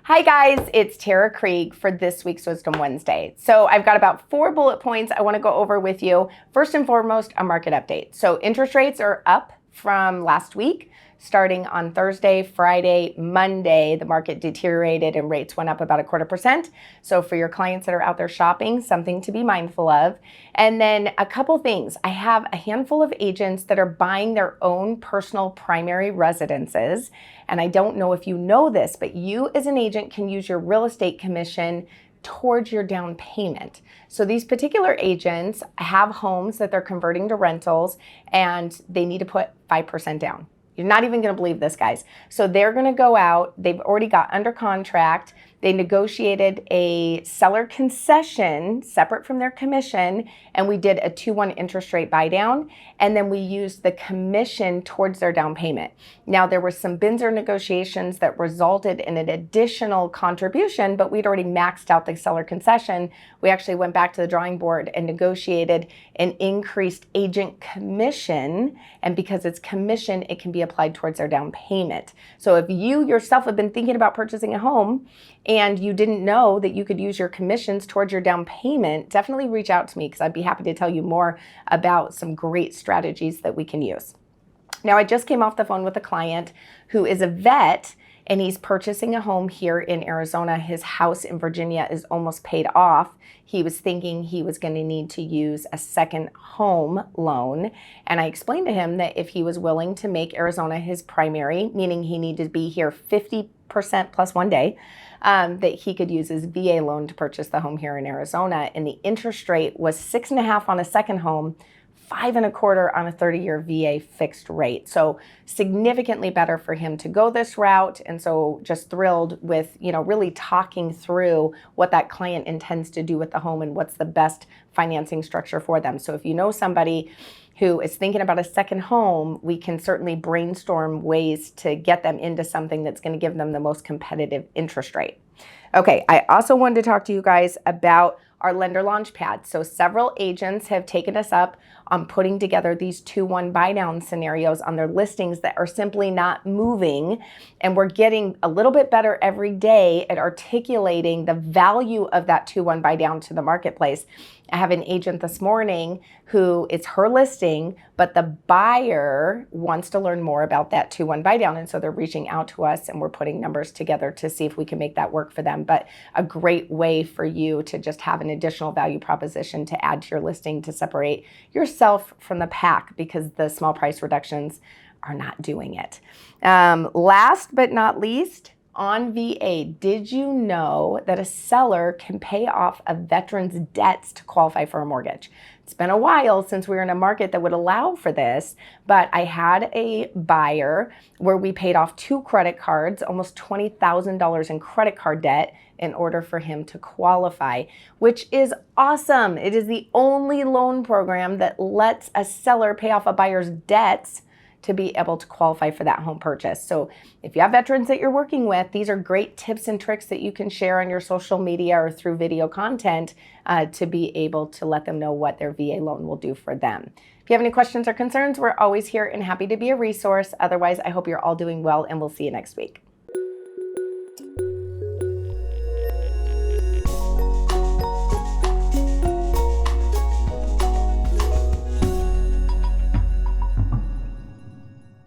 Hi guys, it's Tara Krieg for this week's Wisdom Wednesday. So I've got about 4 bullet points I want to go over with you. First and foremost, a market update. So interest rates are up from last week. Starting on Thursday, Friday, Monday, the market deteriorated and rates went up about 0.25%. So for your clients that are out there shopping, something to be mindful of. And then a couple things. I have a handful of agents that are buying their own personal primary residences. And I don't know if you know this, but you as an agent can use your real estate commission towards your down payment. So these particular agents have homes that they're converting to rentals and they need to put 5% down. You're not even going to believe this, guys. So they're going to go out. They've already got under contract. They negotiated a seller concession separate from their commission, and we did a 2-1 interest rate buy down, and then we used the commission towards their down payment. Now, there were some Binzer negotiations that resulted in an additional contribution, but we'd already maxed out the seller concession. We actually went back to the drawing board and negotiated an increased agent commission, and because it's commission, it can be applied towards their down payment. So if you yourself have been thinking about purchasing a home and you didn't know that you could use your commissions towards your down payment, definitely reach out to me because I'd be happy to tell you more about some great strategies that we can use. Now, I just came off the phone with a client who is a vet and he's purchasing a home here in Arizona. His house in Virginia is almost paid off. He was thinking he was going to need to use a second home loan. And I explained to him that if he was willing to make Arizona his primary, meaning he needed to be here 50% plus 1 day, that he could use his VA loan to purchase the home here in Arizona. And the interest rate was 6.5% on a second home, 5.25% on a 30-year VA fixed rate. So significantly better for him to go this route. And so just thrilled with, really talking through what that client intends to do with the home and what's the best financing structure for them. So if you know somebody who is thinking about a second home, we can certainly brainstorm ways to get them into something that's going to give them the most competitive interest rate. Okay, I also wanted to talk to you guys about our lender launchpad. So several agents have taken us up on putting together these 2-1 buy down scenarios on their listings that are simply not moving. And we're getting a little bit better every day at articulating the value of that 2-1 buy down to the marketplace. I have an agent this morning who it's her listing, but the buyer wants to learn more about that 2-1 buy down. And so they're reaching out to us and we're putting numbers together to see if we can make that work for them. But a great way for you to just have an additional value proposition to add to your listing to separate yourself from the pack because the small price reductions are not doing it. Last but not least, on VA, did you know that a seller can pay off a veteran's debts to qualify for a mortgage? It's been a while since we were in a market that would allow for this, but I had a buyer where we paid off 2 credit cards, almost $20,000 in credit card debt in order for him to qualify, which is awesome. It is the only loan program that lets a seller pay off a buyer's debts to be able to qualify for that home purchase. So if you have veterans that you're working with, these are great tips and tricks that you can share on your social media or through video content to be able to let them know what their VA loan will do for them. If you have any questions or concerns, we're always here and happy to be a resource. Otherwise, I hope you're all doing well and we'll see you next week.